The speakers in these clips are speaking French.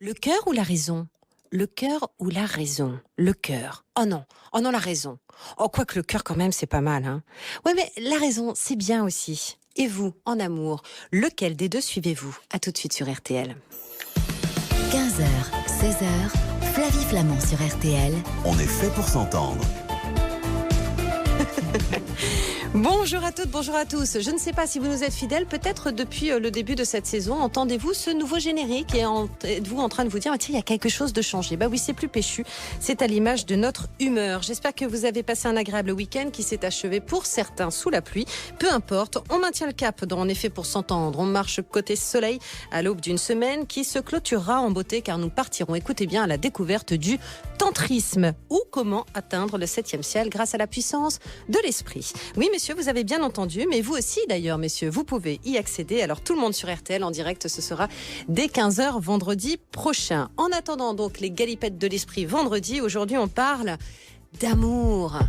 Le cœur ou la raison? Le cœur ou la raison? Le cœur. Oh non, la raison. Oh, quoique le cœur quand même, c'est pas mal, hein. Ouais, mais la raison, c'est bien aussi. Et vous, en amour, lequel des deux suivez-vous? À tout de suite sur RTL. 15h, 16h, Flavie Flamand sur RTL. On est fait pour s'entendre. Bonjour à toutes, bonjour à tous. Je ne sais pas si vous nous êtes fidèles, peut-être depuis le début de cette saison, entendez-vous ce nouveau générique et êtes-vous en train de vous dire, tiens, il y a quelque chose de changé. Bah oui, c'est plus péchu, c'est à l'image de notre humeur. J'espère que vous avez passé un agréable week-end qui s'est achevé pour certains sous la pluie. Peu importe, on maintient le cap dans En effet pour s'entendre. On marche côté soleil à l'aube d'une semaine qui se clôturera en beauté car nous partirons, écoutez bien, à la découverte du tantrisme ou comment atteindre le 7e ciel grâce à la puissance de l'esprit. Oui, messieurs, vous avez bien entendu, mais vous aussi d'ailleurs, messieurs, vous pouvez y accéder. Alors tout le monde sur RTL en direct, ce sera dès 15h vendredi prochain. En attendant donc les galipettes de l'esprit vendredi, aujourd'hui on parle d'amour.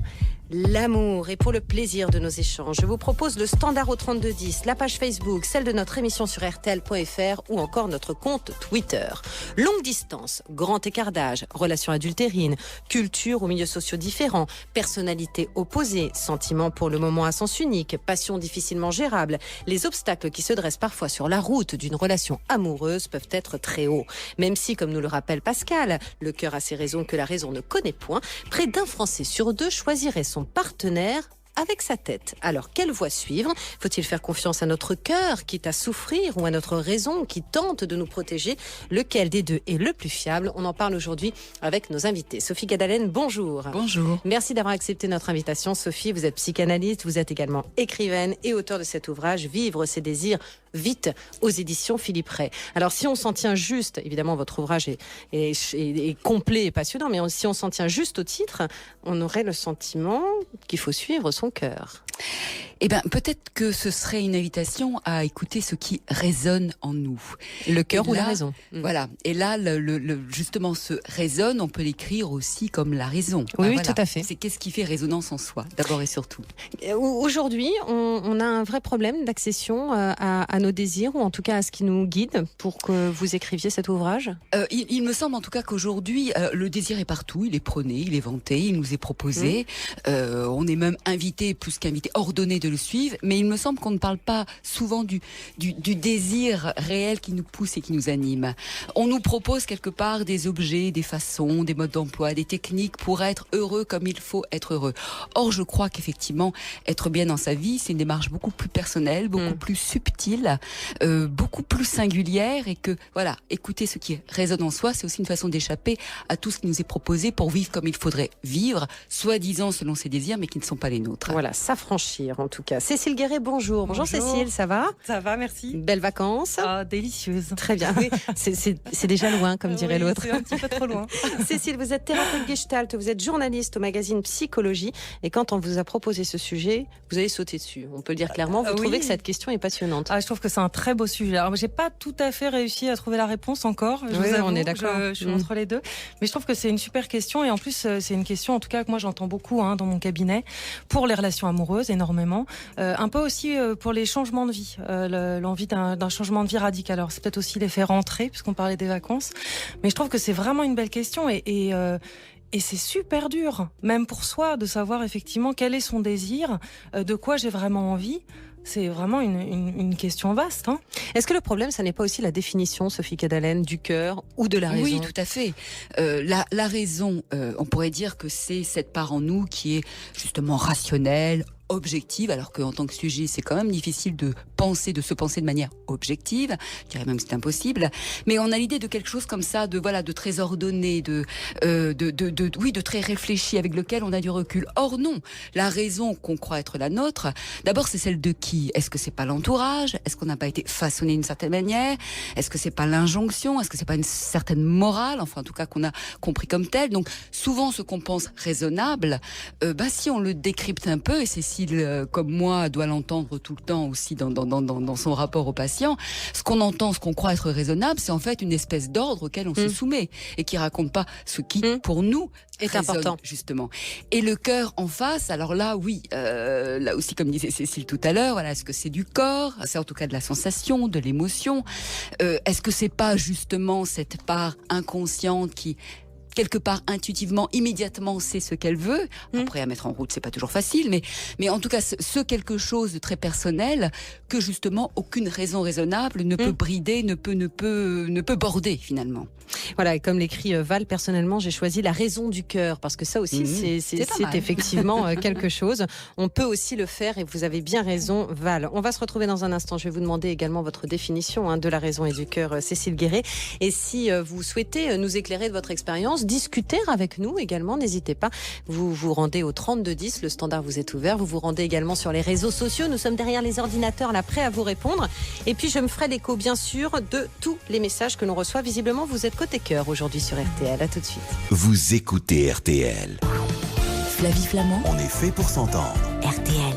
L'amour et pour le plaisir de nos échanges, je vous propose le standard au 3210, la page Facebook, celle de notre émission sur RTL.fr ou encore notre compte Twitter. Longue distance, grand écart d'âge, relations adultérines, culture ou milieux sociaux différents, personnalités opposées, sentiments pour le moment à sens unique, passion difficilement gérable. Les obstacles qui se dressent parfois sur la route d'une relation amoureuse peuvent être très hauts. Même si, comme nous le rappelle Pascal, le cœur a ses raisons que la raison ne connaît point, près d'un Français sur deux choisirait son partenaire avec sa tête. Alors, quelle voie suivre? Faut-il faire confiance à notre cœur, quitte à souffrir, ou à notre raison qui tente de nous protéger? Lequel des deux est le plus fiable? On en parle aujourd'hui avec nos invités. Sophie Gadalen, bonjour. Bonjour. Merci d'avoir accepté notre invitation. Sophie, vous êtes psychanalyste, vous êtes également écrivaine et auteur de cet ouvrage « Vivre ses désirs vite » aux éditions Philippe Ray. Alors, si on s'en tient juste, évidemment, votre ouvrage est complet et passionnant, mais si on s'en tient juste au titre, on aurait le sentiment qu'il faut suivre son cœur. Eh bien, peut-être que ce serait une invitation à écouter ce qui résonne en nous. Le cœur Et ou là, la raison. Voilà. Et là, justement, ce résonne, on peut l'écrire aussi comme la raison. Oui, Voilà. tout à fait. C'est qu'est-ce qui fait résonance en soi, d'abord et surtout. Aujourd'hui, on a un vrai problème d'accession à nos désirs, ou en tout cas à ce qui nous guide pour que vous écriviez cet ouvrage. Il me semble en tout cas qu'aujourd'hui, le désir est partout, il est prôné, il est vanté, il nous est proposé. On est même invité, plus qu'invité, ordonné de le suivre. Mais il me semble qu'on ne parle pas souvent du désir réel qui nous pousse et qui nous anime. On nous propose quelque part des objets, des façons, des modes d'emploi, des techniques pour être heureux comme il faut être heureux. Or, je crois qu'effectivement, être bien dans sa vie, c'est une démarche beaucoup plus personnelle, beaucoup plus subtile, beaucoup plus singulière, et que, voilà, écouter ce qui résonne en soi, c'est aussi une façon d'échapper à tout ce qui nous est proposé pour vivre comme il faudrait vivre, soi-disant selon ses désirs, mais qui ne sont pas les nôtres. Voilà, s'affranchir en tout cas. Cécile Guéret, bonjour. Bonjour Cécile, ça va? Ça va, merci. Belles vacances? Ah, délicieuse. Très bien, oui, c'est déjà loin, comme dirait Oui, l'autre. c'est un petit peu trop loin. Cécile, vous êtes thérapeute gestalt, vous êtes journaliste au magazine Psychologie, et quand on vous a proposé ce sujet, vous avez sauté dessus. On peut le dire clairement, vous trouvez oui. que cette question est passionnante. Ah, je trouve que c'est un très beau sujet. Alors, j'ai pas tout à fait réussi à trouver la réponse encore. Je Oui, vous avoue, on est d'accord. Je suis entre les deux. Mais je trouve que c'est une super question. Et en plus, c'est une question, en tout cas, que moi, j'entends beaucoup dans mon cabinet, pour les relations amoureuses, énormément. Un peu aussi pour les changements de vie. L'envie d'un changement de vie radical. Alors, c'est peut-être aussi l'effet rentrée, puisqu'on parlait des vacances. Mais je trouve que c'est vraiment une belle question. Et c'est super dur, même pour soi, de savoir effectivement quel est son désir, de quoi j'ai vraiment envie. C'est vraiment une question vaste. Est-ce que le problème, ça n'est pas aussi la définition, Sophie Gadalen, du cœur ou de la raison? Oui, tout à fait. La raison, on pourrait dire que c'est cette part en nous qui est justement rationnelle, objective, alors qu'en tant que sujet, c'est quand même difficile de se penser de manière objective. Je dirais même que c'est impossible. Mais on a l'idée de quelque chose comme ça, de très ordonné, de très réfléchi, avec lequel on a du recul. Or non, la raison qu'on croit être la nôtre, d'abord c'est celle de qui? Est-ce que c'est pas l'entourage? Est-ce qu'on n'a pas été façonné d'une certaine manière? Est-ce que c'est pas l'injonction? Est-ce que c'est pas une certaine morale? Enfin, en tout cas, qu'on a compris comme telle. Donc, souvent, ce qu'on pense raisonnable, si on le décrypte un peu, et c'est difficile comme moi doit l'entendre tout le temps aussi dans son rapport au patient, ce qu'on entend, ce qu'on croit être raisonnable, c'est en fait une espèce d'ordre auquel on se soumet et qui raconte pas ce qui, pour nous, est résonne, important. Justement. Et le cœur en face, alors là, oui, là aussi, comme disait Cécile tout à l'heure, voilà, est-ce que c'est du corps? C'est en tout cas de la sensation, de l'émotion. Est-ce que c'est pas justement cette part inconsciente qui, quelque part intuitivement, immédiatement sait ce qu'elle veut. Après, à mettre en route, c'est pas toujours facile, mais en tout cas, ce quelque chose de très personnel que justement aucune raison raisonnable ne peut brider, ne peut border finalement. Voilà, et comme l'écrit Val, personnellement, j'ai choisi la raison du cœur, parce que ça aussi, c'est effectivement quelque chose. On peut aussi le faire, et vous avez bien raison, Val. On va se retrouver dans un instant. Je vais vous demander également votre définition de la raison et du cœur, Cécile Guéret. Et si vous souhaitez nous éclairer de votre expérience, discuter avec nous également, n'hésitez pas. Vous vous rendez au 3210, le standard vous est ouvert. Vous vous rendez également sur les réseaux sociaux. Nous sommes derrière les ordinateurs, là, prêts à vous répondre. Et puis, je me ferai l'écho, bien sûr, de tous les messages que l'on reçoit. Visiblement, vous êtes côté cœur aujourd'hui sur RTL. À tout de suite. Vous écoutez RTL. Flavie Flamand, On est fait pour s'entendre. RTL.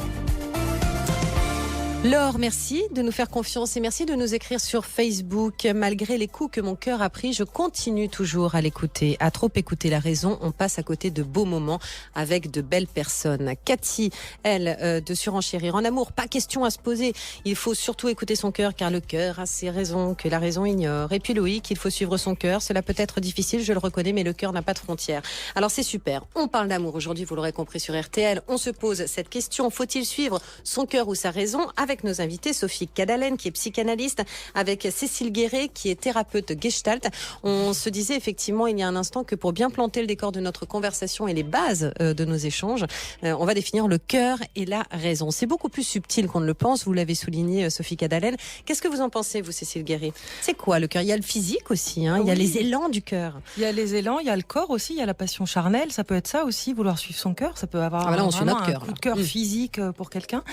Laure, merci de nous faire confiance et merci de nous écrire sur Facebook. Malgré les coups que mon cœur a pris, je continue toujours à l'écouter. À trop écouter la raison, on passe à côté de beaux moments avec de belles personnes. Cathy, elle, de surenchérir. En amour, pas question à se poser. Il faut surtout écouter son cœur car le cœur a ses raisons que la raison ignore. Et puis Loïc, il faut suivre son cœur. Cela peut être difficile, je le reconnais, mais le cœur n'a pas de frontières. Alors c'est super. On parle d'amour aujourd'hui, vous l'aurez compris sur RTL. On se pose cette question. Faut-il suivre son cœur ou sa raison? Avec nos invités, Sophie Cadalen, qui est psychanalyste, avec Cécile Guéret, qui est thérapeute Gestalt. On se disait effectivement il y a un instant que pour bien planter le décor de notre conversation et les bases de nos échanges, on va définir le cœur et la raison. C'est beaucoup plus subtil qu'on ne le pense, vous l'avez souligné, Sophie Cadalen. Qu'est-ce que vous en pensez, vous, Cécile Guéret? C'est quoi le cœur? Il y a le physique aussi, il y a les élans du cœur. Il y a les élans, il y a le corps aussi, il y a la passion charnelle, ça peut être ça aussi, vouloir suivre son cœur, ça peut avoir on suit notre cœur, coup de cœur physique pour quelqu'un.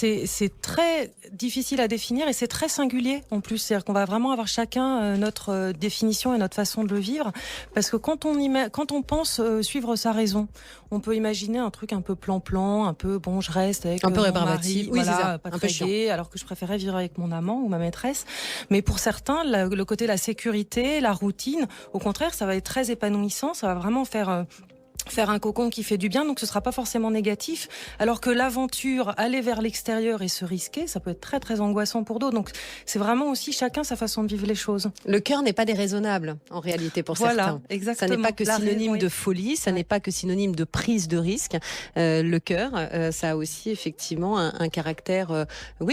C'est très difficile à définir et c'est très singulier en plus, c'est-à-dire qu'on va vraiment avoir chacun notre définition et notre façon de le vivre, parce que quand on pense suivre sa raison, on peut imaginer un truc un peu plan-plan, un peu bon, je reste avec un peu mon rébarbatif, mari, oui, voilà, c'est ça, pas un très peu gai, alors que je préférais vivre avec mon amant ou ma maîtresse. Mais pour certains, le côté la sécurité, la routine, au contraire, ça va être très épanouissant, ça va vraiment faire un cocon qui fait du bien, donc ce sera pas forcément négatif, alors que l'aventure, aller vers l'extérieur et se risquer, ça peut être très très angoissant pour d'autres. Donc c'est vraiment aussi chacun sa façon de vivre les choses. Le cœur n'est pas déraisonnable en réalité pour certains. Exactement. Ça n'est pas que synonyme de folie, ça n'est pas que synonyme de prise de risque. Le cœur, ça a aussi effectivement un caractère,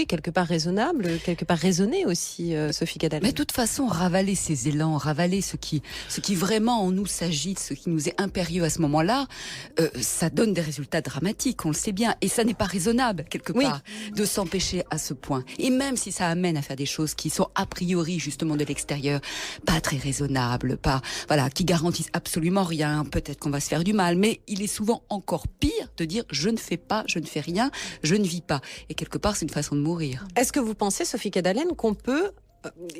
quelque part raisonnable, quelque part raisonné aussi, Sophie Cadalen. Mais de toute façon, ravaler ces élans, ravaler ce qui vraiment en nous s'agite, ce qui nous est impérieux à ce moment-là, ça donne des résultats dramatiques, on le sait bien, et ça n'est pas raisonnable quelque part de s'empêcher à ce point. Et même si ça amène à faire des choses qui sont a priori justement de l'extérieur, pas très raisonnables, qui garantissent absolument rien. Peut-être qu'on va se faire du mal, mais il est souvent encore pire de dire je ne fais pas, je ne fais rien, je ne vis pas. Et quelque part, c'est une façon de mourir. Est-ce que vous pensez, Sophie Cadalen, qu'on peut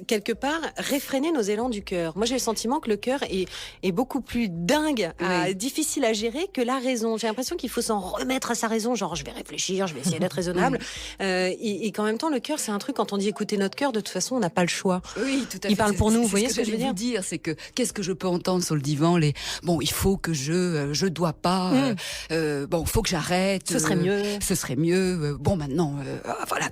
quelque part réfréner nos élans du cœur? Moi j'ai le sentiment que le cœur est beaucoup plus dingue, difficile à gérer que la raison. J'ai l'impression qu'il faut s'en remettre à sa raison, genre je vais réfléchir, je vais essayer d'être raisonnable, et qu'en même temps le cœur c'est un truc, quand on dit écouter notre cœur, de toute façon on n'a pas le choix. Oui, tout à fait. Il parle pour nous, vous voyez ce que je veux dire? Dire, c'est que qu'est-ce que je peux entendre sur le divan, il faut que je dois pas, faut que j'arrête, ce serait mieux, maintenant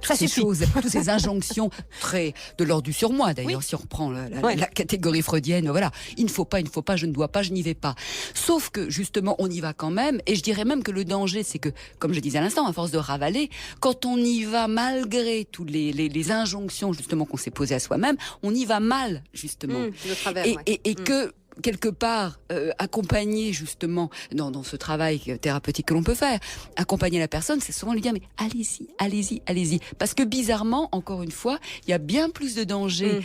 toutes ces choses, toutes ces injonctions très de l'ordre du surmoi d'ailleurs, si on reprend la catégorie freudienne, il ne faut pas, je ne dois pas, je n'y vais pas. Sauf que justement on y va quand même, et je dirais même que le danger c'est que, comme je disais à l'instant, à force de ravaler, quand on y va malgré toutes les injonctions justement qu'on s'est posées à soi-même, on y va mal justement. De travers, et que quelque part, accompagner justement dans ce travail thérapeutique que l'on peut faire, accompagner la personne, c'est souvent lui dire mais allez-y, parce que bizarrement, encore une fois, il y a bien plus de dangers,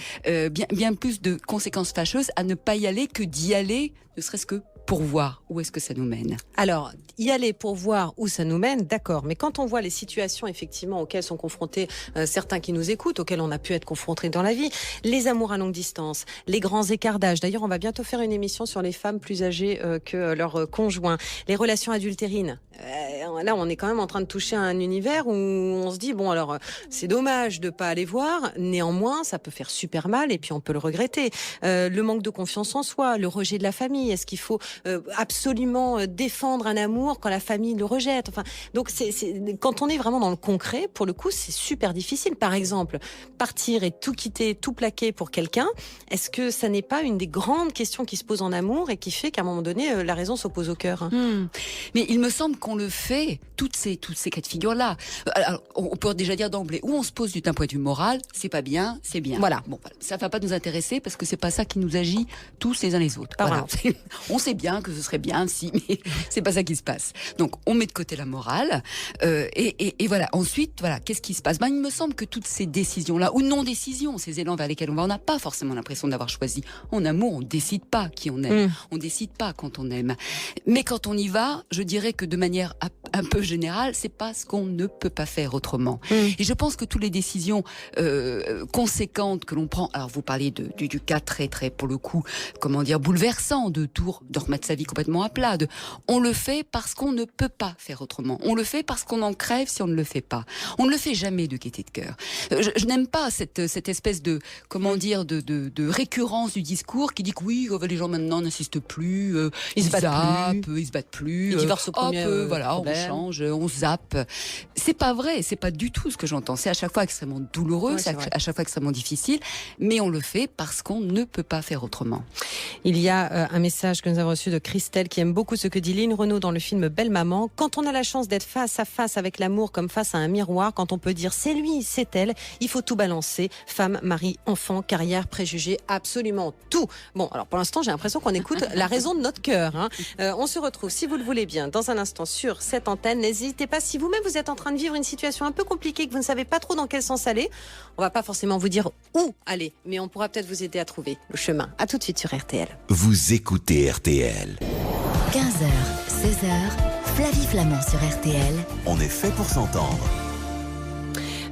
bien plus de conséquences fâcheuses à ne pas y aller que d'y aller, ne serait-ce que pour voir où est-ce que ça nous mène. Alors, y aller pour voir où ça nous mène, d'accord. Mais quand on voit les situations, effectivement, auxquelles sont confrontés certains qui nous écoutent, auxquelles on a pu être confrontés dans la vie, les amours à longue distance, les grands écarts d'âge. D'ailleurs, on va bientôt faire une émission sur les femmes plus âgées que leurs conjoints. Les relations adultérines, là, on est quand même en train de toucher à un univers où on se dit, bon, alors, c'est dommage de pas aller voir. Néanmoins, ça peut faire super mal et puis on peut le regretter. Le manque de confiance en soi, le rejet de la famille. Est-ce qu'il faut absolument défendre un amour quand la famille le rejette? Enfin, donc, quand on est vraiment dans le concret, pour le coup, c'est super difficile. Par exemple, partir et tout quitter, tout plaquer pour quelqu'un, est-ce que ça n'est pas une des grandes questions qui se posent en amour et qui fait qu'à un moment donné, la raison s'oppose au cœur? Mais il me semble qu'on le fait, toutes ces cas de figure-là. Alors, on peut déjà dire d'emblée, où on se pose d'un point de vue moral, c'est pas bien, c'est bien. Voilà. Bon, ça va pas nous intéresser parce que c'est pas ça qui nous agit tous les uns les autres. Voilà. On sait bien que ce serait bien si, mais c'est pas ça qui se passe. Donc, on met de côté la morale, et voilà. Ensuite, voilà, qu'est-ce qui se passe? Il me semble que toutes ces décisions-là, ou non-décisions, ces élans vers lesquels on va, on n'a pas forcément l'impression d'avoir choisi. En amour, on décide pas qui on aime. On décide pas quand on aime. Mais quand on y va, je dirais que de manière un peu générale, c'est pas ce qu'on ne peut pas faire autrement. Et je pense que toutes les décisions conséquentes que l'on prend, alors vous parlez du cas très très, pour le coup, comment dire, bouleversant, de remettre sa vie complètement à plat, on le fait parce qu'on ne peut pas faire autrement. On le fait parce qu'on en crève si on ne le fait pas. On ne le fait jamais de gaieté de cœur. Je n'aime pas cette espèce de, comment dire, de récurrence du discours qui dit que oui, les gens maintenant n'insistent plus, ils se battent plus, ils divorcent au premier voilà, problème. on change, on zappe. C'est pas vrai, c'est pas du tout ce que j'entends. C'est à chaque fois extrêmement douloureux, Ouais, c'est à chaque fois extrêmement difficile, mais on le fait parce qu'on ne peut pas faire autrement. Il y a un message que nous avons reçu de Christelle qui aime beaucoup ce que dit Lynn Renaud dans le film Belle Maman. Quand on a la chance d'être face à face avec l'amour comme face à un miroir, quand on peut dire c'est lui, c'est elle, il faut tout balancer. Femme, mari, enfant, carrière, préjugés, absolument tout. Bon, alors pour l'instant, j'ai l'impression qu'on écoute la raison de notre cœur. Hein. On se retrouve, si vous le voulez bien, dans un instant sur cette antenne. N'hésitez pas, si vous-même vous êtes en train de vivre une situation un peu compliquée, que vous ne savez pas trop dans quel sens aller, on va pas forcément vous dire où aller, mais on pourra peut-être vous aider à trouver le chemin. À tout de suite sur RTL. Vous écoutez RTL. 15h, 16h, Flavie Flamand sur RTL. On est fait pour s'entendre.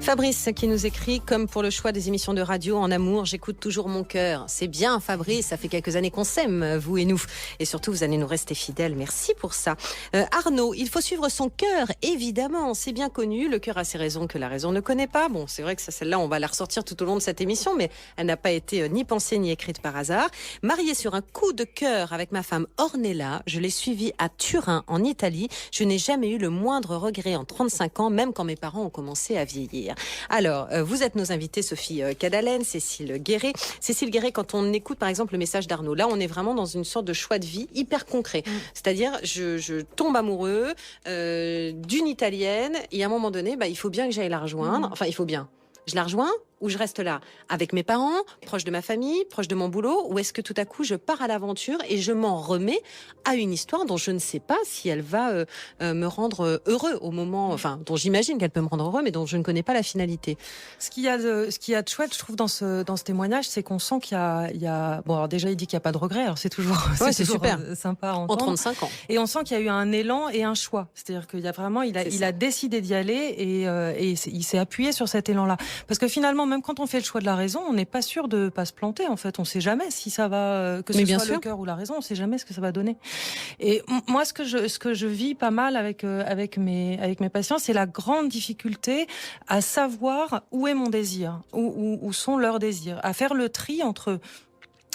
Fabrice qui nous écrit, comme pour le choix des émissions de radio en amour, j'écoute toujours mon cœur. C'est bien Fabrice, ça fait quelques années qu'on s'aime, vous et nous. Et surtout, vous allez nous rester fidèles. Merci pour ça. Arnaud, il faut suivre son cœur, évidemment. C'est bien connu, le cœur a ses raisons que la raison ne connaît pas. Bon, c'est vrai que celle-là, on va la ressortir tout au long de cette émission, mais elle n'a pas été ni pensée ni écrite par hasard. Mariée sur un coup de cœur avec ma femme Ornella, je l'ai suivie à Turin, en Italie. Je n'ai jamais eu le moindre regret en 35 ans, même quand mes parents ont commencé à vieillir. Alors, vous êtes nos invités, Sophie Cadalen, Cécile Guéret. Cécile Guéret, quand on écoute par exemple le message d'Arnaud, là on est vraiment dans une sorte de choix de vie hyper concret. C'est-à-dire, je tombe amoureux d'une Italienne et à un moment donné, il faut bien que j'aille la rejoindre. Enfin, il faut bien. Je la rejoins ou je reste là avec mes parents, proche de ma famille, proche de mon boulot, ou est-ce que tout à coup je pars à l'aventure et je m'en remets à une histoire dont je ne sais pas si elle va me rendre heureux au moment, enfin dont j'imagine qu'elle peut me rendre heureux, mais dont je ne connais pas la finalité. Ce qu'il y a de chouette, je trouve, dans ce témoignage, c'est qu'on sent qu'il y a... Bon, alors déjà, il dit qu'il n'y a pas de regret, alors c'est toujours, c'est toujours super. Sympa à entendre. En 35 ans. Et on sent qu'il y a eu un élan et un choix. C'est-à-dire qu'il y a vraiment, il a décidé d'y aller et il s'est appuyé sur cet élan-là. Parce que finalement, même quand on fait le choix de la raison, on n'est pas sûr de pas se planter. En fait, on sait jamais si ça va, que ce soit le cœur ou la raison, on sait jamais ce que ça va donner. Et moi, ce que je vis pas mal avec mes patients, c'est la grande difficulté à savoir où est mon désir, où sont leurs désirs, à faire le tri entre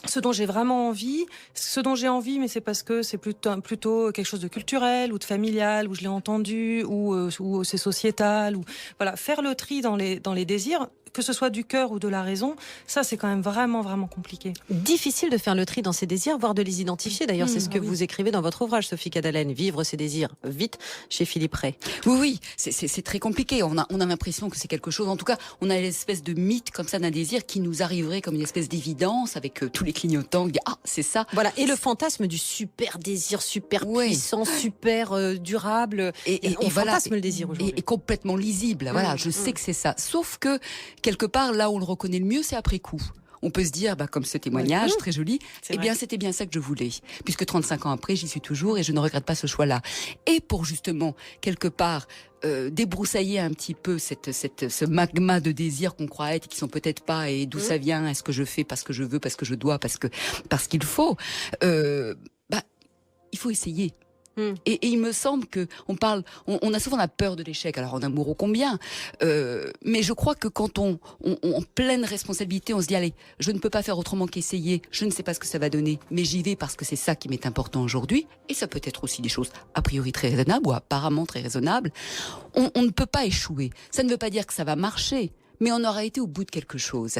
ce dont j'ai vraiment envie, ce dont j'ai envie, mais c'est parce que c'est plutôt quelque chose de culturel ou de familial, où je l'ai entendu, ou c'est sociétal, ou voilà, faire le tri dans les désirs, que ce soit du cœur ou de la raison, ça c'est quand même vraiment vraiment compliqué. Difficile de faire le tri dans ses désirs, voire de les identifier. D'ailleurs, c'est ce que vous écrivez dans votre ouvrage, Sophie Cadalen, Vivre ses désirs vite, chez Philippe Ray. Oui, c'est très compliqué. On a l'impression que c'est quelque chose. En tout cas, on a l'espèce de mythe comme ça d'un désir qui nous arriverait comme une espèce d'évidence avec tous les clignotants. Qui dit, c'est ça. Voilà. Et le fantasme du super désir, super puissant, super durable. Et on fantasme le désir aujourd'hui. Et complètement lisible. Voilà, je sais que c'est ça. Sauf que quelque part, là où on le reconnaît le mieux, c'est après coup. On peut se dire, comme ce témoignage, très joli, c'était bien ça que je voulais. Puisque 35 ans après, j'y suis toujours et je ne regrette pas ce choix-là. Et pour justement, quelque part, débroussailler un petit peu ce magma de désirs qu'on croit être et qui sont peut-être pas, et d'où ça vient, est-ce que je fais parce que je veux, parce que je dois, parce qu'il faut, il faut essayer. Et il me semble que on a souvent la peur de l'échec. Alors en amour ô combien, mais je crois que quand on en pleine responsabilité, on se dit allez, je ne peux pas faire autrement qu'essayer. Je ne sais pas ce que ça va donner, mais j'y vais parce que c'est ça qui m'est important aujourd'hui. Et ça peut être aussi des choses a priori très raisonnables ou apparemment très raisonnables. On ne peut pas échouer. Ça ne veut pas dire que ça va marcher. Mais on aura été au bout de quelque chose.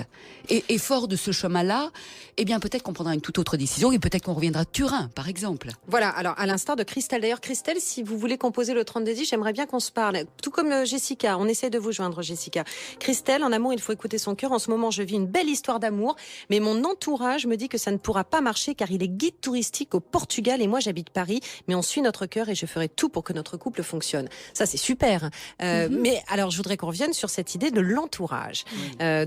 Et fort de ce chemin-là, eh bien peut-être qu'on prendra une toute autre décision et peut-être qu'on reviendra de Turin, par exemple. Voilà, alors à l'instar de Christelle. D'ailleurs, Christelle, si vous voulez composer le 3210, j'aimerais bien qu'on se parle. Tout comme Jessica, on essaie de vous joindre, Jessica. Christelle, en amour, il faut écouter son cœur. En ce moment, je vis une belle histoire d'amour, mais mon entourage me dit que ça ne pourra pas marcher car il est guide touristique au Portugal et moi j'habite Paris, mais on suit notre cœur et je ferai tout pour que notre couple fonctionne. Ça, c'est super. Mais alors, je voudrais qu'on revienne sur cette idée de l'entourage.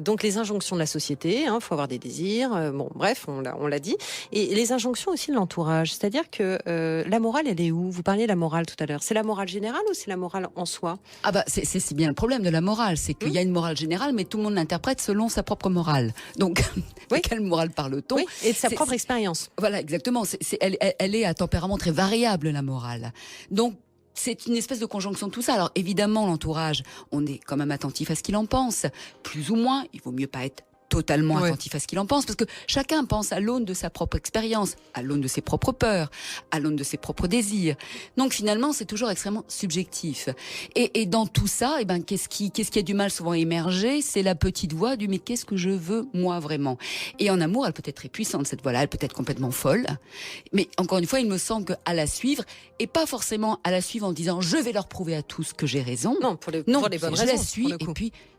Donc les injonctions de la société, faut avoir des désirs, bon bref, on l'a dit, et les injonctions aussi de l'entourage, c'est-à-dire que la morale, elle est où? Vous parliez de la morale tout à l'heure, c'est la morale générale ou c'est la morale en soi? Ah bah c'est bien le problème de la morale, c'est qu'il y a une morale générale, mais tout le monde l'interprète selon sa propre morale. Donc de quelle morale parle-t-on? Oui, et de sa propre expérience. Voilà, exactement. Elle est à tempérament très variable, la morale. Donc c'est une espèce de conjonction de tout ça. Alors évidemment, l'entourage, on est quand même attentif à ce qu'il en pense. Plus ou moins, il vaut mieux pas être totalement attentif à ce qu'il en pense, parce que chacun pense à l'aune de sa propre expérience, à l'aune de ses propres peurs, à l'aune de ses propres désirs. Donc finalement, c'est toujours extrêmement subjectif. Et dans tout ça, qu'est-ce qui a du mal souvent à émerger? C'est la petite voix du « mais qu'est-ce que je veux moi vraiment ?» Et en amour, elle peut être très puissante, cette voix-là, elle peut être complètement folle. Mais encore une fois, il me semble qu'à la suivre, et pas forcément à la suivre en disant « je vais leur prouver à tous que j'ai raison ». Non, pour les bonnes je raisons. la suis, et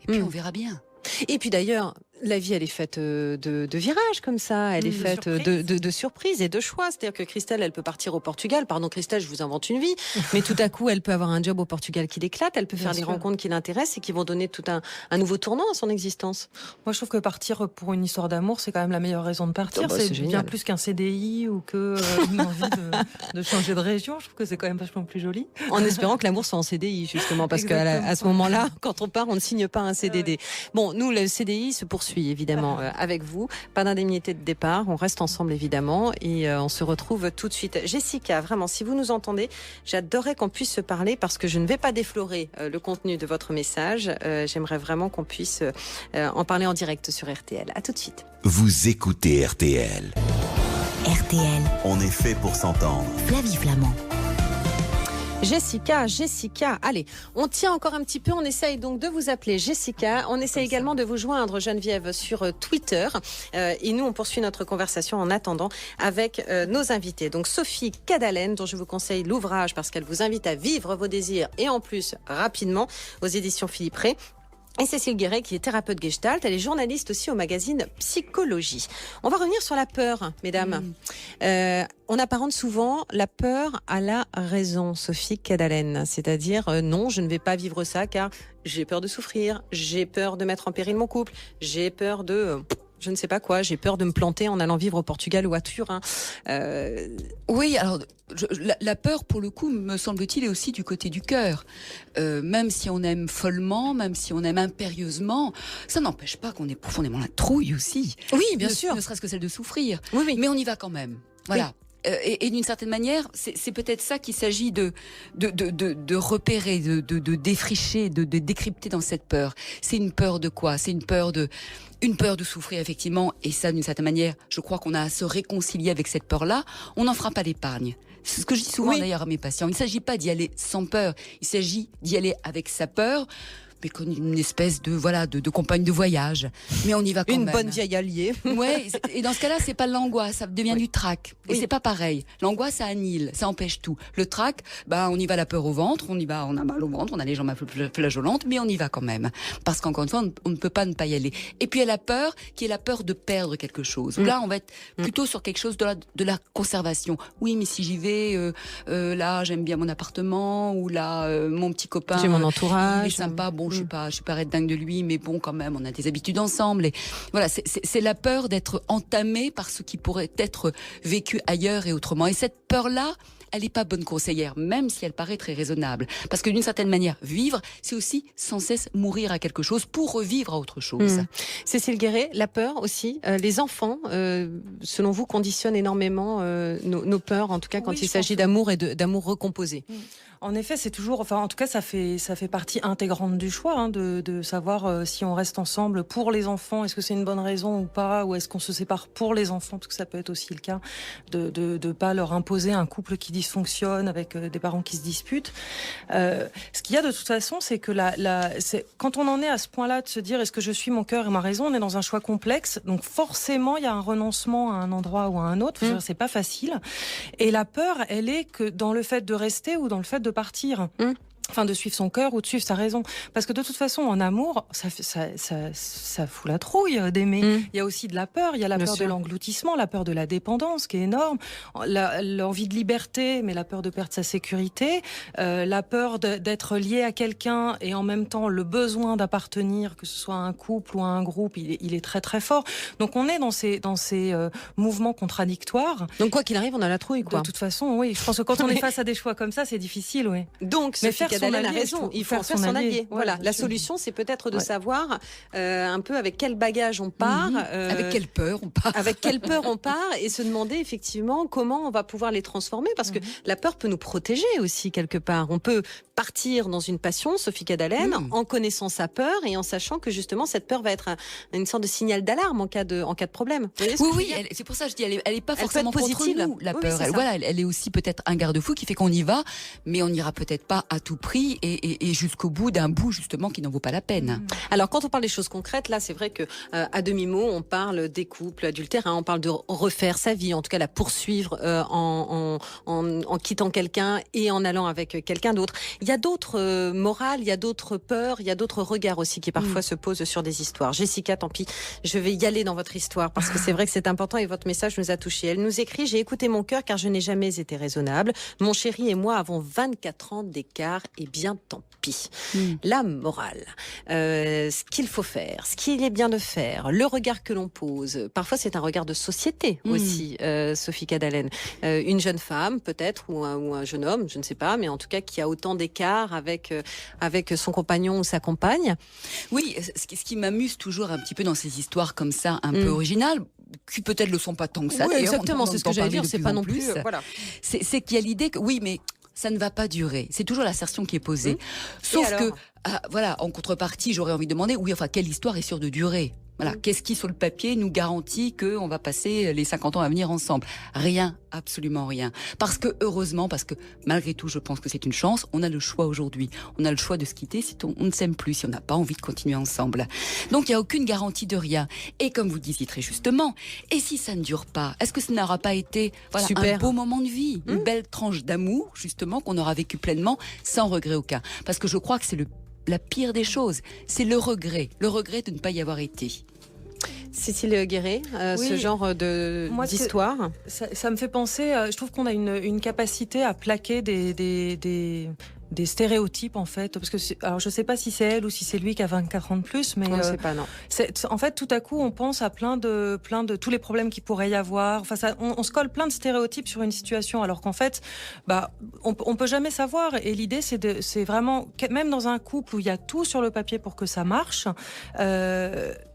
puis on verra bien. Et puis d'ailleurs, la vie, elle est faite de virages comme ça, elle est faite de surprises et de choix. C'est-à-dire que Christelle, elle peut partir au Portugal. Pardon Christelle, je vous invente une vie. Mais tout à coup, elle peut avoir un job au Portugal qui l'éclate, elle peut faire des rencontres qui l'intéressent et qui vont donner tout un nouveau tournant à son existence. Moi, je trouve que partir pour une histoire d'amour, c'est quand même la meilleure raison de partir. C'est bien plus qu'un CDI ou qu'une envie de changer de région. Je trouve que c'est quand même vachement plus joli. En espérant que l'amour soit en CDI, justement, parce qu'à ce moment-là, quand on part, on ne signe pas un CDD. Bon, nous, le CDI se poursuit évidemment avec vous. Pas d'indemnité de départ, on reste ensemble évidemment et on se retrouve tout de suite. Jessica, vraiment, si vous nous entendez, j'adorerais qu'on puisse se parler parce que je ne vais pas déflorer le contenu de votre message. J'aimerais vraiment qu'on puisse en parler en direct sur RTL. À tout de suite. Vous écoutez RTL. RTL, On est fait pour s'entendre. Flavie Flamand. Jessica, allez, on tient encore un petit peu, on essaye donc de vous appeler Jessica, on essaye également de vous joindre Geneviève sur Twitter et nous on poursuit notre conversation en attendant avec nos invités. Donc Sophie Cadalen, dont je vous conseille l'ouvrage parce qu'elle vous invite à vivre vos désirs et en plus rapidement aux éditions Philippe Ray. Et Cécile Guéret, qui est thérapeute gestalt, elle est journaliste aussi au magazine Psychologie. On va revenir sur la peur, mesdames. On apparente souvent la peur à la raison, Sophie Cadalen. C'est-à-dire, non, je ne vais pas vivre ça car j'ai peur de souffrir, j'ai peur de mettre en péril mon couple, j'ai peur de... je ne sais pas quoi, j'ai peur de me planter en allant vivre au Portugal ou à Turin. Oui, alors la peur, pour le coup, me semble-t-il, est aussi du côté du cœur. Même si on aime follement, même si on aime impérieusement, ça n'empêche pas qu'on ait profondément la trouille aussi. Oui, bien sûr. Ne serait-ce que celle de souffrir. Oui. Mais on y va quand même. Voilà. Oui. Et d'une certaine manière, c'est peut-être ça qu'il s'agit de repérer, de défricher, de décrypter dans cette peur. C'est une peur de quoi? C'est une peur de souffrir, effectivement. Et ça, d'une certaine manière, je crois qu'on a à se réconcilier avec cette peur-là. On n'en fera pas l'épargne. C'est ce que je dis souvent d'ailleurs à mes patients. Il ne s'agit pas d'y aller sans peur. Il s'agit d'y aller avec sa peur, mais comme une espèce de compagne de voyage. Mais on y va quand même. Une bonne vieille alliée. Ouais. Et dans ce cas-là, c'est pas l'angoisse, ça devient du trac. Et c'est pas pareil. L'angoisse, ça annihile, ça empêche tout. Le trac, on y va la peur au ventre, on a mal au ventre, on a les jambes un peu flageolantes, mais on y va quand même. Parce qu'encore une fois, on ne peut pas ne pas y aller. Et puis il y a la peur, qui est la peur de perdre quelque chose. Là, on va être plutôt sur quelque chose de la conservation. Oui, mais si j'y vais, là, j'aime bien mon appartement, ou là, mon petit copain. J'ai mon entourage. Il est sympa, bon, je suis pas dingue de lui, mais bon, quand même, on a des habitudes ensemble. Et voilà, c'est la peur d'être entamé par ce qui pourrait être vécu ailleurs et autrement. Et cette peur-là, elle n'est pas bonne conseillère, même si elle paraît très raisonnable. Parce que d'une certaine manière, vivre, c'est aussi sans cesse mourir à quelque chose pour revivre à autre chose. Cécile Guéret, la peur aussi. Les enfants, selon vous, conditionnent énormément nos peurs, en tout cas quand il s'agit d'amour et d'amour recomposé. En effet, c'est toujours, enfin, en tout cas, ça fait partie intégrante du choix, hein, de savoir si on reste ensemble pour les enfants. Est-ce que c'est une bonne raison ou pas, ou est-ce qu'on se sépare pour les enfants, parce que ça peut être aussi le cas de pas leur imposer un couple qui dysfonctionne avec des parents qui se disputent. Ce qu'il y a de toute façon, c'est que quand on en est à ce point-là de se dire est-ce que je suis mon cœur et ma raison, on est dans un choix complexe. Donc forcément, il y a un renoncement à un endroit ou à un autre. C'est pas facile. Et la peur, elle est que dans le fait de rester ou dans le fait de partir. Enfin, de suivre son cœur ou de suivre sa raison. Parce que de toute façon, en amour, ça fout la trouille d'aimer. Il y a aussi de la peur. Il y a la peur de l'engloutissement, la peur de la dépendance, qui est énorme. L'envie de liberté, mais la peur de perdre sa sécurité. La peur d'être lié à quelqu'un et en même temps le besoin d'appartenir, que ce soit à un couple ou à un groupe, il est très très fort. Donc on est dans ces mouvements contradictoires. Donc quoi qu'il arrive, on a la trouille, quoi. De toute façon, oui. Je pense que quand on est face à des choix comme ça, c'est difficile, oui. Donc, Sophie Cadalen a raison. Il faut faire son allié. Voilà. La solution, c'est peut-être de savoir un peu avec quel bagage on part. Avec quelle peur on part. Avec quelle peur on part et se demander effectivement comment on va pouvoir les transformer. Parce que la peur peut nous protéger aussi quelque part. On peut partir dans une passion, Sophie Cadalen, en connaissant sa peur et en sachant que justement cette peur va être une sorte de signal d'alarme en cas de problème. Oui, c'est pour ça que je dis, elle est pas forcément contre nous, la peur. Elle est aussi peut-être un garde-fou qui fait qu'on y va, mais on n'ira peut-être pas à tout prix et jusqu'au bout d'un bout justement qui n'en vaut pas la peine. Alors quand on parle des choses concrètes, là c'est vrai que à demi-mot on parle des couples adultères, on parle de refaire sa vie, en tout cas la poursuivre en quittant quelqu'un et en allant avec quelqu'un d'autre. Il y a d'autres morales, il y a d'autres peurs, il y a d'autres regards aussi qui parfois se posent sur des histoires. Jessica, tant pis, je vais y aller dans votre histoire parce que c'est vrai que c'est important et votre message nous a touchés. Elle nous écrit: j'ai écouté mon cœur car je n'ai jamais été raisonnable. Mon chéri et moi avons 24 ans d'écart et bien tant pis. La morale, ce qu'il faut faire, ce qu'il est bien de faire, le regard que l'on pose. Parfois c'est un regard de société aussi, Sophie Cadalen. Une jeune femme peut-être ou un jeune homme, je ne sais pas, mais en tout cas qui a autant d'écart avec son compagnon ou sa compagne. Oui, ce qui m'amuse toujours un petit peu dans ces histoires comme ça, un peu originales, qui peut-être le sont pas tant que ça. Oui, exactement, c'est ce que j'allais dire, c'est pas non plus. Voilà. C'est qu'il y a l'idée que oui, mais ça ne va pas durer. C'est toujours l'assertion qui est posée. Sauf que, en contrepartie, j'aurais envie de demander, quelle histoire est sûre de durer ? Voilà. Qu'est-ce qui, sur le papier, nous garantit qu'on va passer les 50 ans à venir ensemble ? Rien, absolument rien. Parce que malgré tout, je pense que c'est une chance, on a le choix aujourd'hui. On a le choix de se quitter si on ne s'aime plus, si on n'a pas envie de continuer ensemble. Donc, il n'y a aucune garantie de rien. Et comme vous disiez très justement, et si ça ne dure pas ? Est-ce que ça n'aura pas été un beau moment de vie, une belle tranche d'amour, justement, qu'on aura vécu pleinement, sans regret aucun ? Parce que je crois que c'est la pire des choses, c'est le regret de ne pas y avoir été. Cécile Guéret, ce genre d'histoire. Ça me fait penser, je trouve qu'on a une capacité à plaquer des stéréotypes en fait, parce que alors je sais pas si c'est elle ou si c'est lui qui a 24 ans de plus, mais on ne sait pas, non. En fait, tout à coup, on pense à plein de tous les problèmes qu'il pourrait y avoir. Enfin, on se colle plein de stéréotypes sur une situation, alors qu'en fait, on peut jamais savoir. Et l'idée, c'est vraiment, même dans un couple où il y a tout sur le papier pour que ça marche,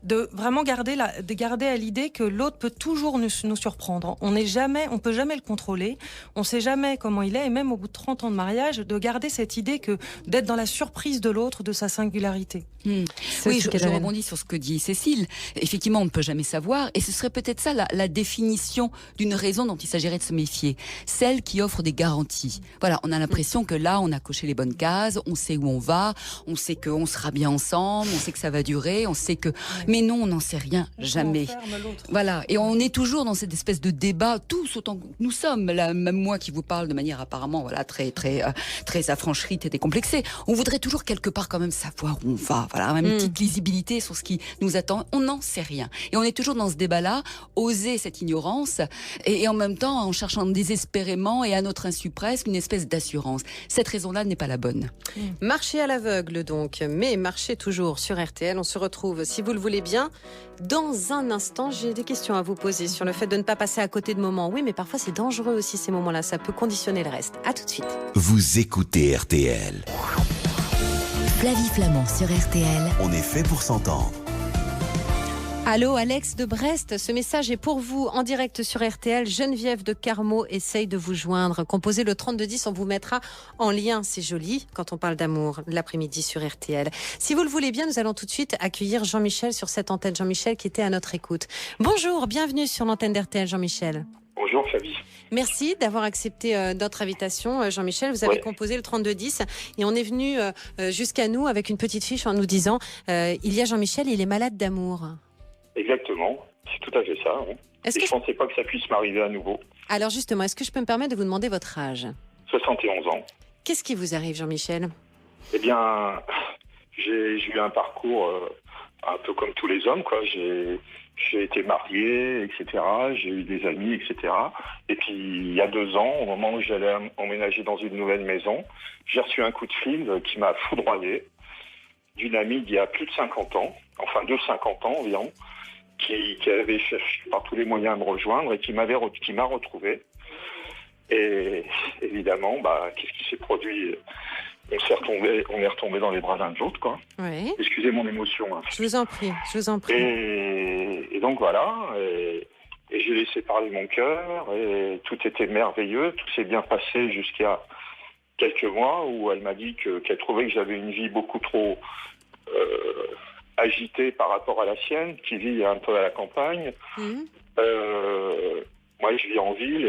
de vraiment garder à l'idée que l'autre peut toujours nous surprendre. On peut jamais le contrôler. On sait jamais comment il est, et même au bout de 30 ans de mariage, de garder cette idée d'être dans la surprise de l'autre, de sa singularité. Oui, je rebondis sur ce que dit Cécile. Effectivement, on ne peut jamais savoir, et ce serait peut-être ça la définition d'une raison dont il s'agirait de se méfier. Celle qui offre des garanties. Voilà, on a l'impression que là, on a coché les bonnes cases, on sait où on va, on sait qu'on sera bien ensemble, on sait que ça va durer, on sait que... Mais non, on n'en sait rien, jamais. Voilà, et on est toujours dans cette espèce de débat, tous autant que nous sommes, là, même moi qui vous parle de manière apparemment très, très, très affranchie, francherie, t'es décomplexé. On voudrait toujours quelque part quand même savoir où on va. Voilà, une petite lisibilité sur ce qui nous attend. On n'en sait rien. Et on est toujours dans ce débat-là, oser cette ignorance, et en même temps en cherchant désespérément et à notre insu presque une espèce d'assurance. Cette raison-là n'est pas la bonne. Marcher à l'aveugle donc, mais marcher toujours sur RTL. On se retrouve, si vous le voulez bien, dans un instant. J'ai des questions à vous poser sur le fait de ne pas passer à côté de moments. Oui, mais parfois c'est dangereux aussi ces moments-là. Ça peut conditionner le reste. À tout de suite. Vous écoutez RTL. Flavie Flamand sur RTL. On est fait pour s'entendre. Allô, Alex de Brest, ce message est pour vous en direct sur RTL. Geneviève de Carmaux essaye de vous joindre. Composez le 3210, on vous mettra en lien. C'est joli quand on parle d'amour l'après-midi sur RTL. Si vous le voulez bien, nous allons tout de suite accueillir Jean-Michel sur cette antenne. Jean-Michel qui était à notre écoute. Bonjour, bienvenue sur l'antenne d'RTL, Jean-Michel. Bonjour Flavie. Merci d'avoir accepté notre invitation, Jean-Michel. Vous avez composé le 3210 et on est venu jusqu'à nous avec une petite fiche en nous disant il y a Jean-Michel, il est malade d'amour. Exactement, c'est tout à fait ça. Hein. Et je ne pensais pas que ça puisse m'arriver à nouveau. Alors justement, est-ce que je peux me permettre de vous demander votre âge ? 71 ans. Qu'est-ce qui vous arrive, Jean-Michel ? Eh bien, j'ai eu un parcours un peu comme tous les hommes, quoi. J'ai été marié, etc. J'ai eu des amis, etc. Et puis, il y a 2 ans, au moment où j'allais emménager dans une nouvelle maison, j'ai reçu un coup de fil qui m'a foudroyé d'une amie d'il y a plus de 50 ans, enfin de 50 ans environ, qui avait cherché par tous les moyens à me rejoindre et qui m'a retrouvé. Et évidemment, qu'est-ce qui s'est produit ? On est retombé dans les bras l'un de l'autre, quoi. Oui. Excusez mon émotion. Hein. Je vous en prie. Et donc voilà, et j'ai laissé parler mon cœur, et tout était merveilleux, tout s'est bien passé jusqu'à quelques mois où elle m'a dit qu'elle trouvait que j'avais une vie beaucoup trop agitée par rapport à la sienne, qui vit un peu à la campagne. Moi, je vis en ville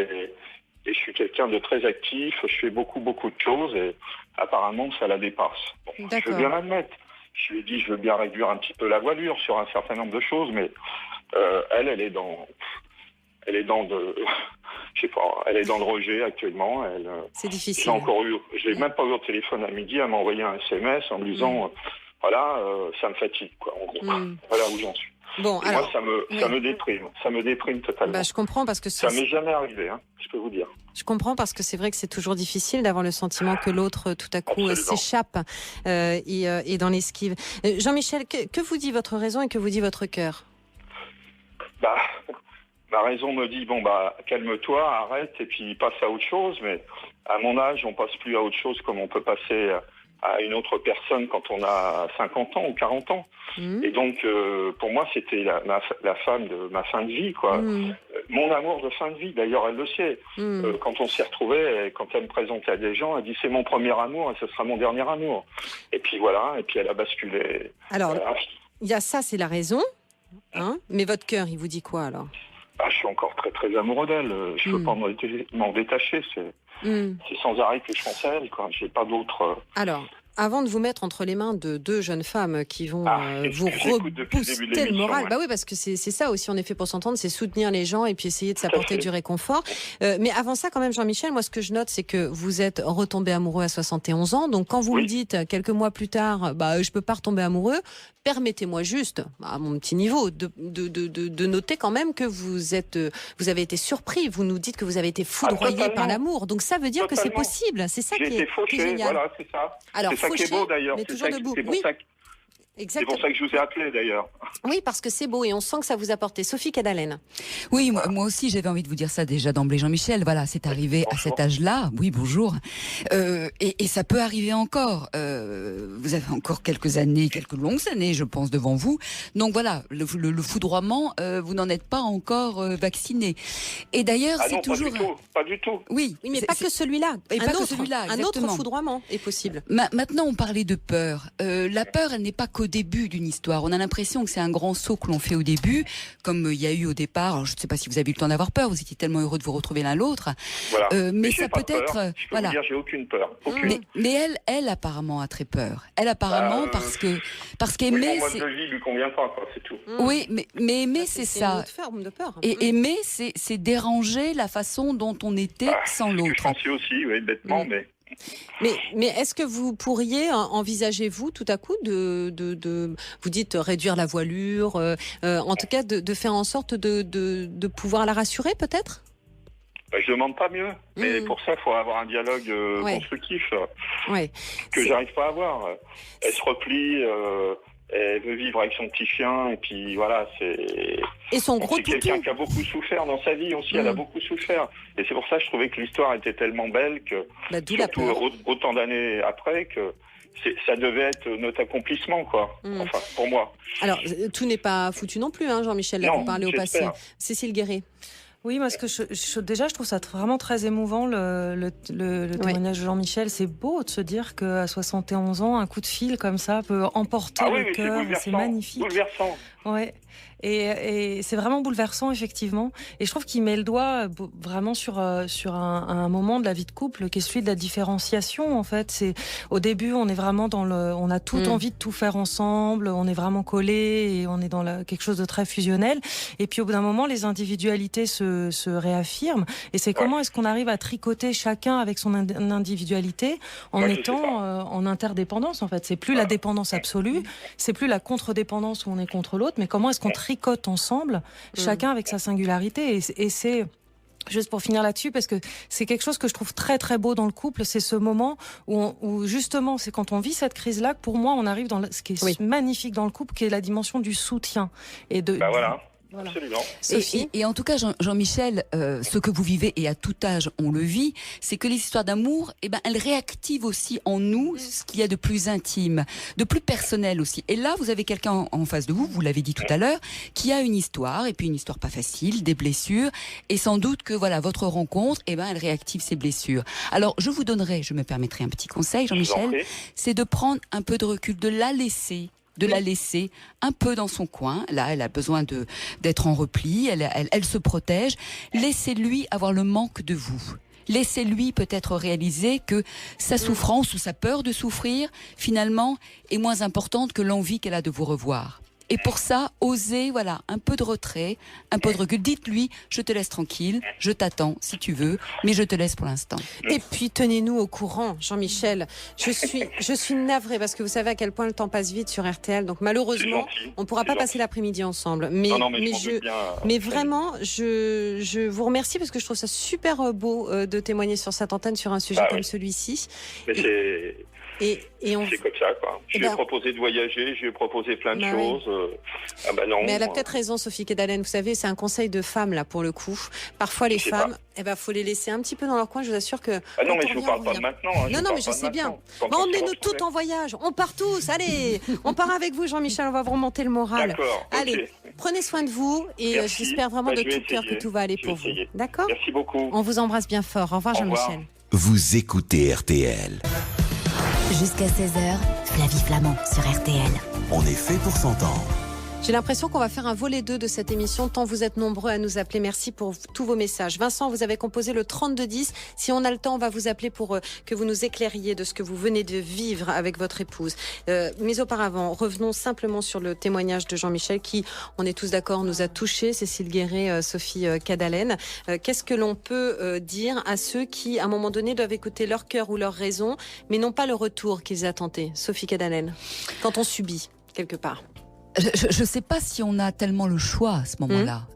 et je suis quelqu'un de très actif, je fais beaucoup de choses et apparemment ça la dépasse. Bon, je veux bien l'admettre. Je lui ai dit je veux bien réduire un petit peu la voilure sur un certain nombre de choses, mais elle est dans le rejet actuellement. C'est difficile. Je l'ai même pas eu au téléphone à midi, elle m'a envoyé un SMS en me disant ça me fatigue, quoi, en gros. Voilà où j'en suis. Bon, et alors, moi, ça me déprime totalement. Je comprends parce que ça m'est jamais arrivé, hein, je peux vous dire. Je comprends parce que c'est vrai que c'est toujours difficile d'avoir le sentiment que l'autre, tout à coup, s'échappe et dans l'esquive. Jean-Michel, que vous dit votre raison et que vous dit votre cœur ? Ma raison me dit, calme-toi, arrête, et puis passe à autre chose. Mais à mon âge, on passe plus à autre chose comme on peut passer à une autre personne quand on a 50 ans ou 40 ans. Et donc, pour moi, c'était la femme de ma fin de vie, quoi. Mon amour de fin de vie, d'ailleurs, elle le sait. Quand on s'est retrouvés, quand elle me présentait à des gens, elle dit c'est mon premier amour et ce sera mon dernier amour. Et puis voilà, et puis elle a basculé. Alors, il y a ça, c'est la raison. Hein, mais votre cœur, il vous dit quoi alors ? Je suis encore très très amoureux d'elle. Je ne peux pas m'en détacher. C'est sans arrêt que je pense à elle, quoi. J'ai pas d'autre. Alors, avant de vous mettre entre les mains de 2 jeunes femmes qui vont vous rebooster le moral, oui, parce que c'est ça aussi, on est fait pour s'entendre, c'est soutenir les gens et puis essayer de s'apporter du réconfort. Mais avant ça, quand même, Jean-Michel, moi, ce que je note, c'est que vous êtes retombé amoureux à 71 ans. Donc, quand vous me dites quelques mois plus tard, je peux pas retomber amoureux, permettez-moi juste, à mon petit niveau, de noter quand même que vous avez été surpris. Vous nous dites que vous avez été foudroyé par l'amour. Donc, ça veut dire que c'est possible. C'est ça qui est génial. Voilà, c'est ça. Alors, c'est ça qui est beau d'ailleurs. Mais toujours debout. C'est pour ça que je vous ai appelé d'ailleurs. Oui, parce que c'est beau et on sent que ça vous a porté. Sophie Cadalen. Oui, moi aussi j'avais envie de vous dire ça déjà d'emblée, Jean-Michel. Voilà, c'est arrivé à cet âge-là. Oui, bonjour. Et ça peut arriver encore. Vous avez encore quelques longues années, je pense, devant vous. Donc voilà, le foudroiement, vous n'en êtes pas encore vacciné. Et d'ailleurs, c'est toujours... Pas du tout. Oui, mais pas que celui-là. Un autre foudroiement est possible. Maintenant, on parlait de peur. La peur, elle n'est pas qu'au début d'une histoire. On a l'impression que c'est un grand saut que l'on fait au début, comme il y a eu au départ. Alors, je ne sais pas si vous avez eu le temps d'avoir peur, vous étiez tellement heureux de vous retrouver l'un l'autre. Voilà. Mais ça peut être... Je peux vous dire, j'ai aucune peur. Mais elle apparemment a très peur. Elle apparemment, parce qu'aimer... Mon mode de vie lui convient pas, quoi, c'est tout. Oui, mais aimer, c'est ça. Une autre forme de peur. Et aimer, c'est déranger la façon dont on était sans l'autre. Je pensais aussi, oui, bêtement, mais... Mais est-ce que vous pourriez envisager, vous, tout à coup, vous dites réduire la voilure, en tout cas de faire en sorte de pouvoir la rassurer, peut-être? Je demande pas mieux, mais pour ça, il faut avoir un dialogue constructif que j'arrive pas à avoir. Elle se replie, elle veut vivre avec son petit chien, et puis voilà, c'est... Et son gros c'est toutou. quelqu'un qui a beaucoup souffert dans sa vie aussi, elle a beaucoup souffert. Et c'est pour ça que je trouvais que l'histoire était tellement belle que, D'où la surtout peur. autant d'années après, que ça devait être notre accomplissement, quoi. Enfin, pour moi. Alors, tout n'est pas foutu non plus, hein, Jean-Michel, là, Non, vous parlez au passé. j'espère. Cécile Guéret. Oui, parce que déjà, je trouve ça vraiment très émouvant, le témoignage de Jean-Michel. C'est beau de se dire qu'à 71 ans, un coup de fil comme ça peut emporter le cœur. C'est magnifique. Bouleversant. Ouais. Et c'est vraiment bouleversant, effectivement. Et je trouve qu'il met le doigt vraiment sur un moment de la vie de couple qui est celui de la différenciation, en fait. C'est, au début, on est vraiment on a toute envie de tout faire ensemble, on est vraiment collés et on est dans quelque chose de très fusionnel. Et puis, au bout d'un moment, les individualités se réaffirment. Et c'est comment est-ce qu'on arrive à tricoter chacun avec son individualité en étant en interdépendance, en fait. C'est plus la dépendance absolue, c'est plus la contre-dépendance où on est contre l'autre, mais comment est-ce qu'on tricote ensemble, chacun avec sa singularité. Et c'est, juste pour finir là-dessus, parce que c'est quelque chose que je trouve très très beau dans le couple, c'est ce moment où justement, c'est quand on vit cette crise-là que pour moi, on arrive dans ce qui est magnifique dans le couple, qui est la dimension du soutien. Et Voilà. Voilà. Absolument. Et en tout cas, Jean-Michel, ce que vous vivez, et à tout âge on le vit, c'est que les histoires d'amour, elles réactivent aussi en nous ce qu'il y a de plus intime, de plus personnel aussi. Et là, vous avez quelqu'un en face de vous, vous l'avez dit tout à l'heure, qui a une histoire, et puis une histoire pas facile, des blessures, et sans doute que voilà, votre rencontre, elle réactive ces blessures. Alors, je me permettrai un petit conseil, Jean-Michel, c'est de prendre un peu de recul, de la laisser un peu dans son coin. Là, elle a besoin d'être en repli, elle se protège. Laissez-lui avoir le manque de vous. Laissez-lui peut-être réaliser que sa souffrance ou sa peur de souffrir, finalement, est moins importante que l'envie qu'elle a de vous revoir. Et pour ça, osez, un peu de retrait, un peu de recul. Dites-lui, je te laisse tranquille, je t'attends si tu veux, mais je te laisse pour l'instant. Et puis, tenez-nous au courant, Jean-Michel. Je suis navrée parce que vous savez à quel point le temps passe vite sur RTL. Donc, malheureusement, on ne pourra pas passer l'après-midi ensemble. Mais vraiment, je vous remercie parce que je trouve ça super beau de témoigner sur cette antenne sur un sujet comme celui-ci. Mais c'est comme ça, quoi. Je lui ai proposé de voyager, je lui ai proposé plein de choses. Non. Mais elle a peut-être raison, Sophie Kedalen. Vous savez, c'est un conseil de femme, là, pour le coup. Parfois, les femmes, faut les laisser un petit peu dans leur coin. Je vous assure que... Ah non, mais je vous parle pas de maintenant. Non, mais je sais bien. Emmenez-nous toutes en voyage. On part tous. Allez, on part avec vous, Jean-Michel. On va vous remonter le moral. D'accord. Allez, prenez soin de vous. Et j'espère vraiment de tout cœur que tout va aller pour vous. D'accord ? Merci beaucoup. On vous embrasse bien fort. Au revoir, Jean-Michel. Vous écoutez RTL. Jusqu'à 16h, Flavie Flamand sur RTL. On est fait pour s'entendre. J'ai l'impression qu'on va faire un volet 2 de cette émission, tant vous êtes nombreux à nous appeler. Merci pour tous vos messages. Vincent, vous avez composé le 3210. Si on a le temps, on va vous appeler pour que vous nous éclairiez de ce que vous venez de vivre avec votre épouse. Mais auparavant, revenons simplement sur le témoignage de Jean-Michel qui, on est tous d'accord, nous a touchés. Cécile Guéret, Sophie Kedalen. Qu'est-ce que l'on peut dire à ceux qui, à un moment donné, doivent écouter leur cœur ou leur raison, mais n'ont pas le retour qu'ils attendaient? Sophie Kedalen, quand on subit quelque part. Je ne sais pas si on a tellement le choix à ce moment-là.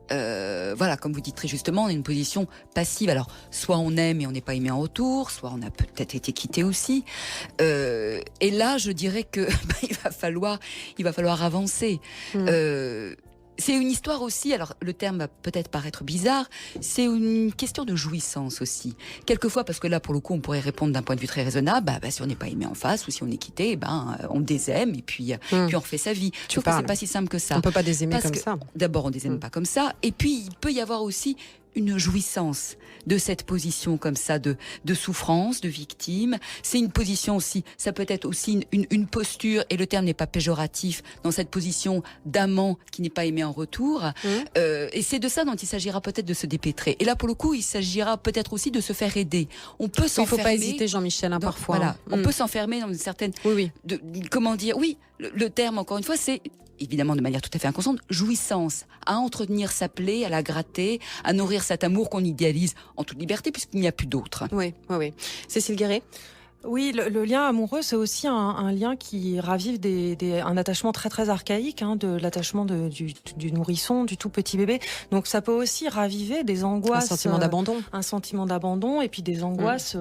Comme vous dites très justement, on est une position passive. Alors, soit on aime et on n'est pas aimé en retour, soit on a peut-être été quitté aussi. Et là, je dirais que il va falloir avancer. C'est une histoire aussi, alors le terme va peut-être paraître bizarre, c'est une question de jouissance aussi. Quelquefois, parce que là, pour le coup, on pourrait répondre d'un point de vue très raisonnable, si on n'est pas aimé en face ou si on est quitté, on désaime et puis on refait sa vie. Sauf que c'est pas si simple que ça. On peut pas désaimer comme ça. D'abord, on désaime pas comme ça, et puis il peut y avoir aussi une jouissance de cette position comme ça de souffrance, de victime. C'est une position aussi, ça peut être aussi une posture, et le terme n'est pas péjoratif, dans cette position d'amant qui n'est pas aimé en retour. Et c'est de ça dont il s'agira peut-être de se dépêtrer. Et là, pour le coup, il s'agira peut-être aussi de se faire aider. On peut s'enfermer. Il ne faut pas hésiter, Jean-Michel, parfois. Voilà, on peut s'enfermer dans une certaine... comment dire ? Oui, le terme, encore une fois, c'est... évidemment de manière tout à fait inconsciente, jouissance, à entretenir sa plaie, à la gratter, à nourrir cet amour qu'on idéalise en toute liberté puisqu'il n'y a plus d'autre. Oui. Cécile Guéret ? Oui, le lien amoureux, c'est aussi un lien qui ravive un attachement très très archaïque, de l'attachement du nourrisson, du tout petit bébé. Donc ça peut aussi raviver des angoisses, un sentiment d'abandon, et puis des angoisses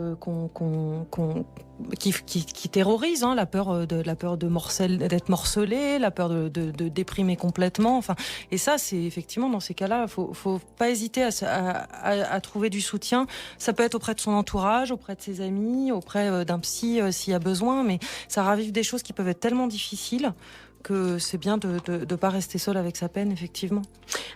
qui terrorisent, la peur d'être morcelé, la peur de déprimer complètement. Enfin, et ça, c'est effectivement dans ces cas-là, faut pas hésiter à trouver du soutien. Ça peut être auprès de son entourage, auprès de ses amis, auprès d'un psy s'il y a besoin, mais ça ravive des choses qui peuvent être tellement difficiles que c'est bien de ne pas rester seul avec sa peine, effectivement.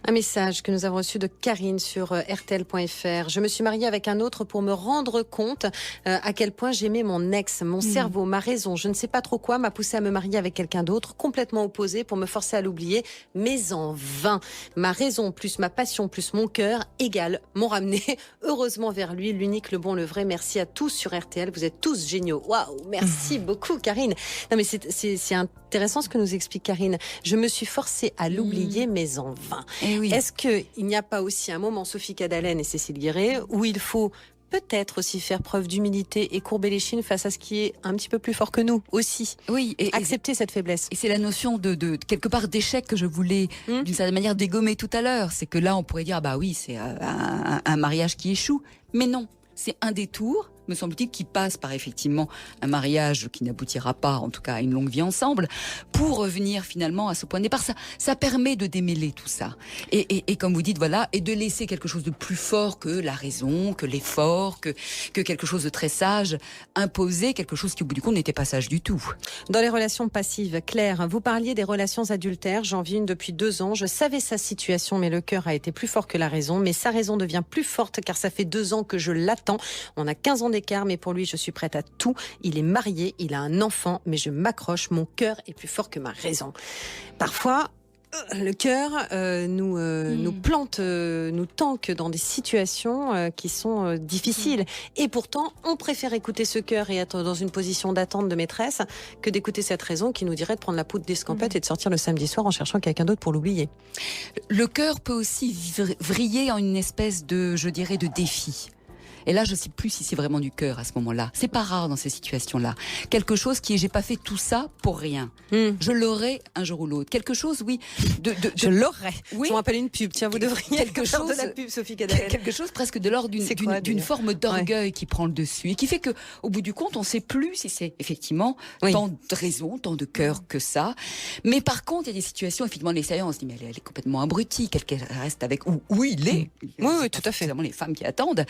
Un message que nous avons reçu de Karine sur RTL.fr. Je me suis mariée avec un autre pour me rendre compte à quel point j'aimais mon ex. Mon cerveau, ma raison, je ne sais pas trop quoi, m'a poussé à me marier avec quelqu'un d'autre, complètement opposé, pour me forcer à l'oublier, mais en vain. Ma raison plus ma passion plus mon cœur égale m'ont ramené heureusement vers lui, l'unique, le bon, le vrai. Merci à tous sur RTL, vous êtes tous géniaux. Waouh, merci beaucoup Karine. Non mais c'est intéressant ce que nous explique Karine. Je me suis forcée à l'oublier, mais en vain. Oui. Est-ce qu'il n'y a pas aussi un moment, Sophie Cadalen et Cécile Guéret, où il faut peut-être aussi faire preuve d'humilité et courber les chines face à ce qui est un petit peu plus fort que nous aussi. Oui, et accepter cette faiblesse. Et c'est la notion de quelque part d'échec que je voulais d'une certaine manière dégommer tout à l'heure. C'est que là, on pourrait dire, bah oui, c'est un mariage qui échoue. Mais non, c'est un détour, me semble-t-il, qui passe par effectivement un mariage qui n'aboutira pas, en tout cas, à une longue vie ensemble, pour revenir finalement à ce point de départ. Ça permet de démêler tout ça. Et comme vous dites, voilà, et de laisser quelque chose de plus fort que la raison, que l'effort, que quelque chose de très sage, imposer quelque chose qui, au bout du compte, n'était pas sage du tout. Dans les relations passives, Claire, vous parliez des relations adultères. J'en vis une depuis 2 ans. Je savais sa situation, mais le cœur a été plus fort que la raison. Mais sa raison devient plus forte car ça fait 2 ans que je l'attends. On a 15 ans d'écart, mais pour lui, je suis prête à tout. Il est marié, il a un enfant, mais je m'accroche. Mon cœur est plus fort que ma raison. Parfois, le cœur nous plante, nous tanque dans des situations qui sont difficiles. Et pourtant, on préfère écouter ce cœur et être dans une position d'attente de maîtresse que d'écouter cette raison qui nous dirait de prendre la poudre d'escampette et de sortir le samedi soir en cherchant quelqu'un d'autre pour l'oublier. Le cœur peut aussi vriller en une espèce de, je dirais, de défi. Et là, je ne sais plus si c'est vraiment du cœur à ce moment-là. C'est pas rare dans ces situations-là. Quelque chose qui est, j'ai pas fait tout ça pour rien. Je l'aurai un jour ou l'autre. Quelque chose, oui. Je l'aurai. Oui. Je me rappelle une pub. Tiens, vous devriez quelque chose de la pub, Sophie Cadalen. Quelque chose presque de l'ordre d'une forme d'orgueil qui prend le dessus et qui fait que, au bout du compte, on ne sait plus si c'est effectivement tant de raison, tant de cœur que ça. Mais par contre, il y a des situations, effectivement, les séances, on se dit, mais elle est complètement abrutie, qu'elle reste avec où il est. Oui, tout à fait. C'est vraiment les femmes qui attendent.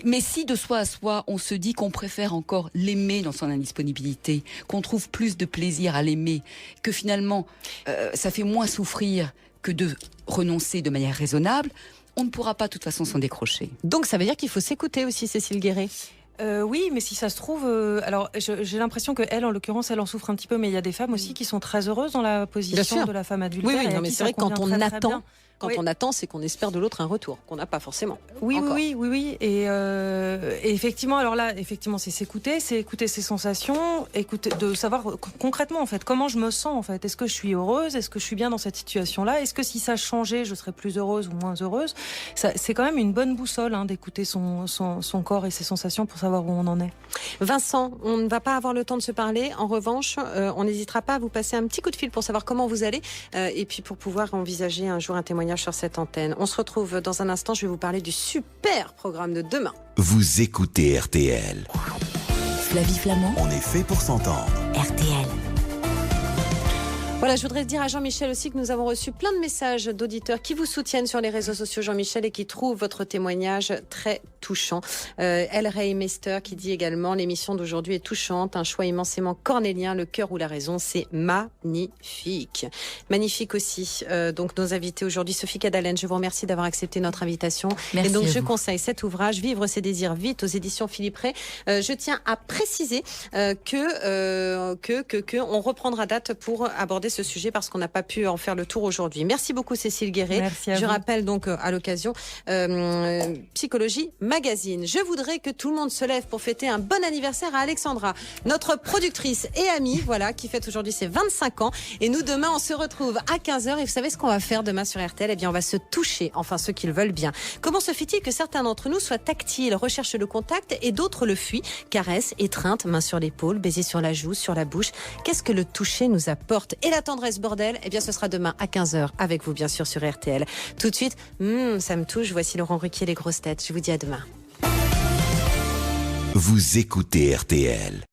Mais si de soi à soi, on se dit qu'on préfère encore l'aimer dans son indisponibilité, qu'on trouve plus de plaisir à l'aimer, que finalement, ça fait moins souffrir que de renoncer de manière raisonnable, on ne pourra pas de toute façon s'en décrocher. Donc ça veut dire qu'il faut s'écouter aussi, Cécile Guéret. Oui, mais si ça se trouve, alors j'ai l'impression que elle, en l'occurrence, elle en souffre un petit peu, mais il y a des femmes aussi qui sont très heureuses dans la position de la femme adultère. Oui, non, mais c'est vrai que quand on attend. Quand Oui. on attend, c'est qu'on espère de l'autre un retour, qu'on n'a pas forcément. Oui, encore. oui. Et effectivement, alors là, effectivement, c'est écouter ses sensations, de savoir concrètement, en fait, comment je me sens, en fait. Est-ce que je suis heureuse? Est-ce que je suis bien dans cette situation-là? Est-ce que si ça changeait, je serais plus heureuse ou moins heureuse? C'est quand même une bonne boussole, d'écouter son corps et ses sensations pour savoir où on en est. Vincent, on ne va pas avoir le temps de se parler. En revanche, on n'hésitera pas à vous passer un petit coup de fil pour savoir comment vous allez et puis pour pouvoir envisager un jour un témoignage sur cette antenne. On se retrouve dans un instant. Je vais vous parler du super programme de demain. Vous écoutez RTL. Flavie Flamand, On est fait pour s'entendre. RTL. Voilà, je voudrais dire à Jean-Michel aussi que nous avons reçu plein de messages d'auditeurs qui vous soutiennent sur les réseaux sociaux, Jean-Michel, et qui trouvent votre témoignage très touchant. El Rey Mester qui dit également: l'émission d'aujourd'hui est touchante, un choix immensément cornélien, le cœur ou la raison, c'est magnifique. Magnifique aussi. Donc nos invités aujourd'hui, Sophie Cadalen, je vous remercie d'avoir accepté notre invitation. Merci et donc à je vous. conseille cet ouvrage, Vivre ses désirs vite, aux éditions Philippe Ray. Je tiens à préciser que on reprendra date pour aborder ce sujet parce qu'on n'a pas pu en faire le tour aujourd'hui. Merci beaucoup Cécile Guéret. Merci à Je vous. rappelle donc à l'occasion Psychologie Magazine. Je voudrais que tout le monde se lève pour fêter un bon anniversaire à Alexandra, notre productrice et amie, voilà, qui fête aujourd'hui ses 25 ans. Et nous, demain, on se retrouve à 15h. Et vous savez ce qu'on va faire demain sur RTL? Eh bien, on va se toucher, enfin ceux qui le veulent bien. Comment se fait-il que certains d'entre nous soient tactiles, recherchent le contact et d'autres le fuient? Caresses, étreintes, mains sur l'épaule, baisers sur la joue, sur la bouche. Qu'est-ce que le toucher nous apporte? Et la tendresse, bordel? Eh bien, ce sera demain à 15h avec vous, bien sûr, sur RTL. Tout de suite, ça me touche. Voici Laurent Ruquier, les grosses têtes. Je vous dis à demain. Vous écoutez RTL.